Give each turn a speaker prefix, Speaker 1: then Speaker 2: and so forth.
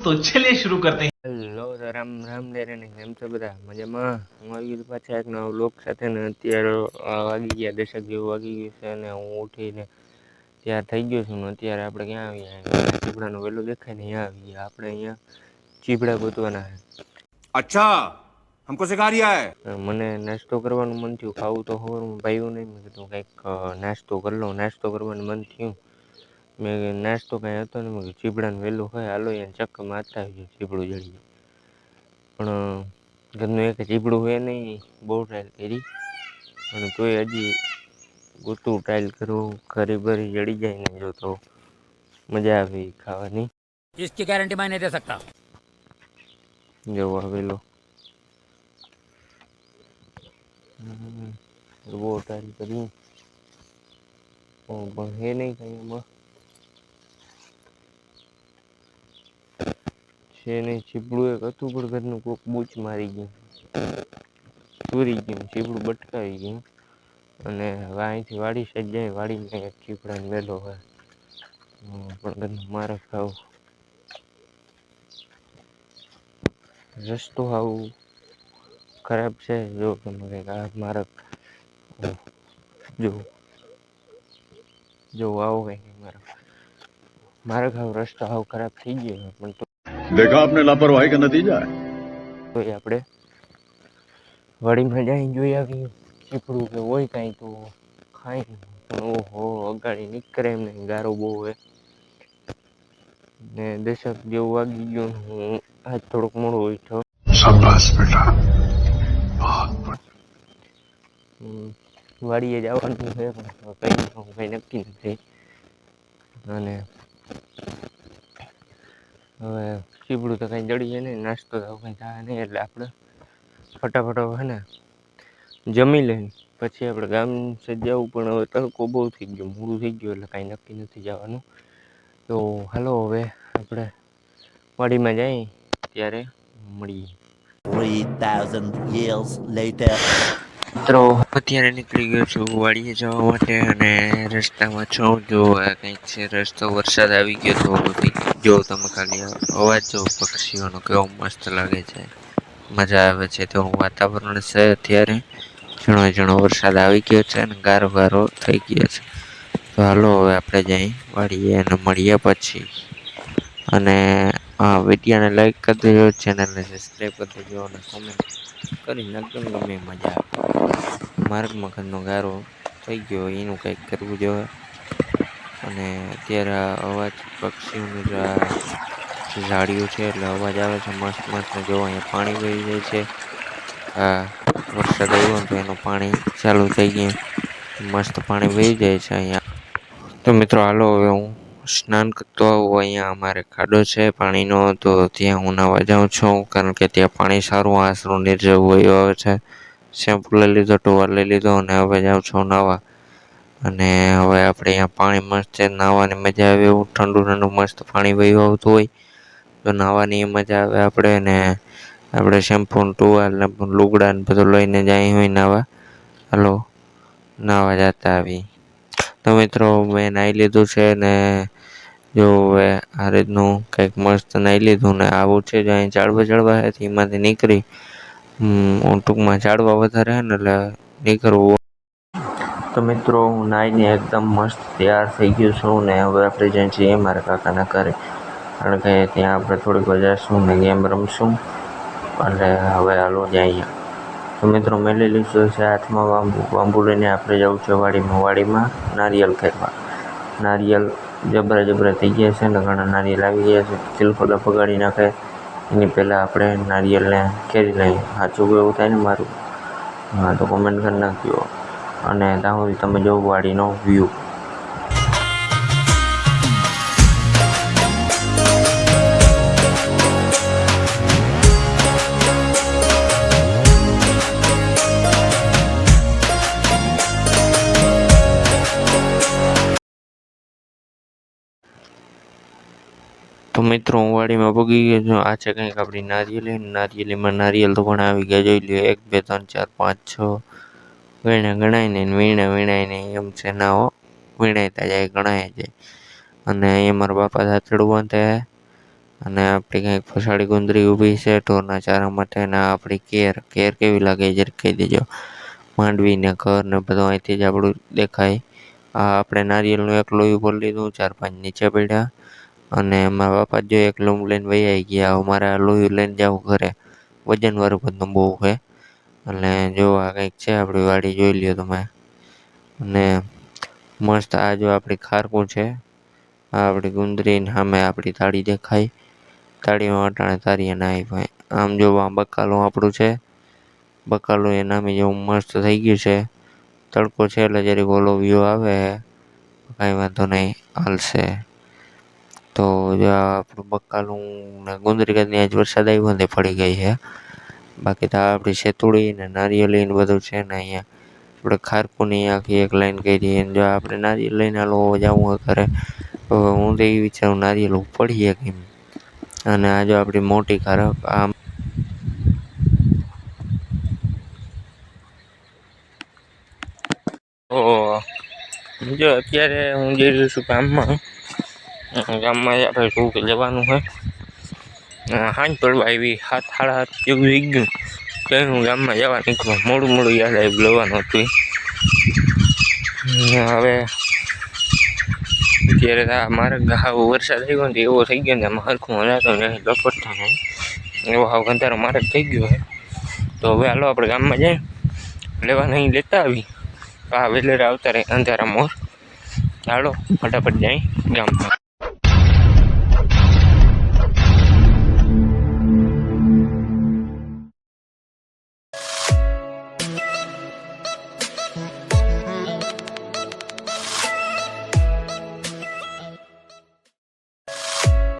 Speaker 1: तो चलिए शुरू करते हैं।
Speaker 2: હેલો તો રામ રામ ડેરે ને કેમ છો બધા મજામાં? હું આવી ગયો પાછા એક નવા લોક સાથે ને અત્યારે વાગી ગયા દશક જેવું વાગી ગયું છે અને હું ઉઠીને તૈયાર થઈ ગયો છું ને અત્યારે આપણે ક્યાં આવીએ ચીબડાનું વહેલું દેખાય ને અહીંયા આવી ગયા આપણે અહીંયા ચીબડા ગોતવાના છે.
Speaker 3: अच्छा हमको सिखा रिया है.
Speaker 2: મને નાસ્તો કરવાનું મન થયું, ખાવું તો ખબર ભાઈઓ નહીં, મેં કીધું કંઈક નાસ્તો કરી લઉં. નાસ્તો કરવાનું મન થયું, મેં નાસ્તો કાંઈ હતો ને મેં ચીબડાનું વહેલું હોય હાલો એને ચક્કર મારતા આવી ગયું ચીબડું જડી ગયું. પણ ઘરનું એક ચીબડું હોય નહીં, બહુ ટ્રાયલ કરી અને તોય હજી ગોતું ટ્રાયલ કરવું ઘરે ભરી જડી જાય ને જો તો મજા આવે ખાવાની.
Speaker 4: इसकी गारंटी मैं नहीं दे सकता.
Speaker 2: જેવો આવેલો બહુ ટ્રાયલ કરી પણ હે નહીં કંઈ એમાં છે નહીં. ચીબડું એક હતું પણ ઘરનું કોક બૂચ મારી ગયું, ચોરી ગયું, ચીબડું બટકાવી ગયું અને હવે અહીંથી વાડી સાઈડ જાય, વાડીમાં એક ચીબડાને વહેલો હોય પણ ઘરનું મારે ખાવું. રસ્તો આવું ખરાબ છે, જો તમે કંઈક આ મારક જો જો આવો કંઈક મારક આવ રસ્તો આવ ખરાબ થઈ ગયો પણ
Speaker 3: देखा आपने लापरवाही का नतीजा है.
Speaker 2: તો આપણે વાડીમાં જઈને જોઈ આવીએ ચીપડું કે હોય કાંઈ તો ખાઈ. પણ ઓહો અગાડી નીકળે એમ નહીં, ગારો બહુ હોય ને દશક જેવું વાગી ગયું. હું આજ થોડુંક મોડું ઉઠ્યો.
Speaker 3: शाबाश बेटा.
Speaker 2: વાડીએ જવાનું છે પણ કંઈ નક્કી નથી. અને હવે ચીબડું તો કાંઈ જડી જાય નહીં, નાસ્તો તો કંઈ થાય નહીં એટલે આપણે ફટાફટ હે ને જમી લઈને પછી આપણે ગામ છે જવું. પણ હવે તડકો બહુ થઈ ગયો, મોડું થઈ ગયું એટલે કાંઈ નક્કી નથી જવાનું. તો હાલો હવે આપણે વાડીમાં જઈએ ત્યારે મળીએ.
Speaker 5: 3,000 years later.
Speaker 2: મિત્રો અત્યારે નીકળી ગયો છું વાડીએ જવા માટે અને રસ્તામાં છું. જો આ કંઈક છે રસ્તો, વરસાદ આવી ગયો તો જો તમે ખાલી અવાજ જો પક્ષીઓનો કેવો મસ્ત લાગે છે, મજા આવે છે. તેવું વાતાવરણ છે અત્યારે, ઝીણો ઝીણો વરસાદ આવી ગયો છે અને ગારો ગારો થઈ ગયો છે. તો હાલો હવે આપણે જઈ વાળીએ અને મળીએ પછી. અને હા, વિડીયોને લાઈક કરી દેજો, ચેનલને સબસ્ક્રાઈબ કરી દેજો અને કોમેન્ટ કરી નાખજો ગમે મજા આવે. માર્ગમાં ઘરનો ગારો થઈ ગયો એનું કંઈક કરવું જોઈએ. અને અત્યારે અવાજ પક્ષીઓનું ઝાડિયું છે એટલે અવાજ આવે છે મસ્ત મસ્ત. જો અહીંયા પાણી વહી જાય છે, આ વરસાદ આવ્યો ને તો એનું પાણી ચાલુ થઈ ગયું, મસ્ત પાણી વહી જાય છે અહીંયા. તો મિત્રો હાલો હવે હું સ્નાન કરતો આવું. અહીંયા અમારે ખાડો છે પાણીનો, તો ત્યાં હું નાહવા જાઉં છું કારણ કે ત્યાં પાણી સારું આશરું નિર્જળ હોય આવે છે. શેમ્પુ લઈ લીધો, ટોવાલ લઈ લીધો અને હવે જાઉં છું નાહવા. અને હવે આપણે અહીંયા પાણી મસ્ત છે, નાહવાની મજા આવે એવું ઠંડુ ઠંડુ મસ્ત પાણી વહ્યું આવતું હોય તો નાહવાની મજા આવે. આપણે શેમ્પુ ને ટોવાલ ને લુગડા ને બધું લઈને જાય હોય નાહવા. હાલો નાહવા જતા આવી. તો મિત્રો મેં નાહી લીધું છે ને જો હવે આ રીતનું કંઈક મસ્ત નાહી લીધું ને આવું છે. જો અહીં ઝાડવા છે એમાંથી નીકળી ટૂંકમાં ઝાડવા વધારે છે ને એટલે નીકળવું. તો મિત્રો હું નાહીને એકદમ મસ્ત તૈયાર થઈ ગયો છું ને હવે આપણે જઈએ છીએ મારા કાકાના ઘરે, કારણ કે ત્યાં આપણે થોડીક વાર જઈશું ને ગેમ રમશું. એટલે હવે હાલો જઈએ. તો મિત્રો મેં લઈ લીધું છે હાથમાં બાંબુ લઈને આપણે જવું છે વાડીમાં નારિયેલ ખેરવા. નારિયેલ જબરા થઈ ગયા છે ને ઘણા નારિયેલ આવી ગયા છે, ચિલફોલા પગાડી નાખે એની પહેલાં આપણે નારિયેલને ખેરી લઈએ. સાચું એવું થાય ને મારું? હા તો કોમેન્ટ કરી નાખજો. અને ત્યાં સુધી તમે જોવો વાડીનો વ્યૂ. તો મિત્રો હું વાડીમાં પગી ગયો છું. આ છે કંઈક આપણી નારિયેલીમાં નારિયેલ તો પણ આવી ગયા, જોઈ લ્યો 1 2 3 4 5 6 ગણાય નહીં, વીણાય નહીં એમ છે ના હો, વીણાયતા જાય ગણાય જાય. અને અહીંયા મારા બાપા દાંતરડું બાંધે અને આપણી કંઈક ફસાડી ગુંદરી ઊભી છે ઢોરના ચારા માટે. અને આ આપણી કેર કેવી લાગે એ જરીક કહી દેજો. માંડવી ને ઘર ને બધું અહીંથી જ આપણું દેખાય. આ આપણે નારિયેળનું એક લોહી ભરી લીધું, 4-5 નીચે પડ્યા. અને મારા બાપા જો એક લૂમ લઈને વહી ગયા. હવે મારે આ લોહી લઈને જાવું ઘરે. વજનવાળું બધું બહુ છે. એટલે જો આ કંઈક છે આપણી વાડી, જોઈ લ્યો તમે. અને મસ્ત આ જો આપણી ખારકું છે. આ આપણી ગુંદરી ને સામે આપણી તાળી દેખાય. તાળીમાં અટાણે તારીએ નાહી ભાઈ. આમ જો આ બકાલું આપણું છે. બકાલું એ નામી જેવું મસ્ત થઈ ગયું છે. તડકો છે એટલે જરીક ઓલો વ્યૂ આવે. કાંઈ વાંધો નહીં, હાલશે. તો જો આ આપણું બકાલું ને ગુંદરી કદની આજ વરસાદ આવ્યો ને પડી ગઈ છે. બાકી તો આ આપણી સેતુડી ને નારિયેળી ને બધું છે ને અહીંયા. આપણે ખારકુની આખી એક લાઈન કરી. અને જો આપણે નારિયેળ લઈને હાલો જવું હોય ઘરે. તો હું તો એ વિચારું નારિયેળ પડીએ કેમ. અને આ જો આપણી મોટી ખારક. આમ જો અત્યારે હું જઈ રહ્યો છું ગામમાં. આપણે શું કે જવાનું હોય. સાંજ પડવા આવી 7-7:30 જેવું થઈ ગયું. તો હું ગામમાં જવા નીકળું. મોડું યાદ આવી લેવાનું હતું. હવે અત્યારે મારે વરસાદ આવ્યો ને એવો થઈ ગયો ને એમાં હરખું હલાતો ને લપટતો નહીં. એવો હાવ અંધારો મારે થઈ ગયો છે. તો હવે હાલો આપણે ગામમાં જાય લેવા નહીં લેતા આવી. આ વેલેરા આવતા રહે અંધારા મોર. હાલો ફટાફટ જાય ગામમાં.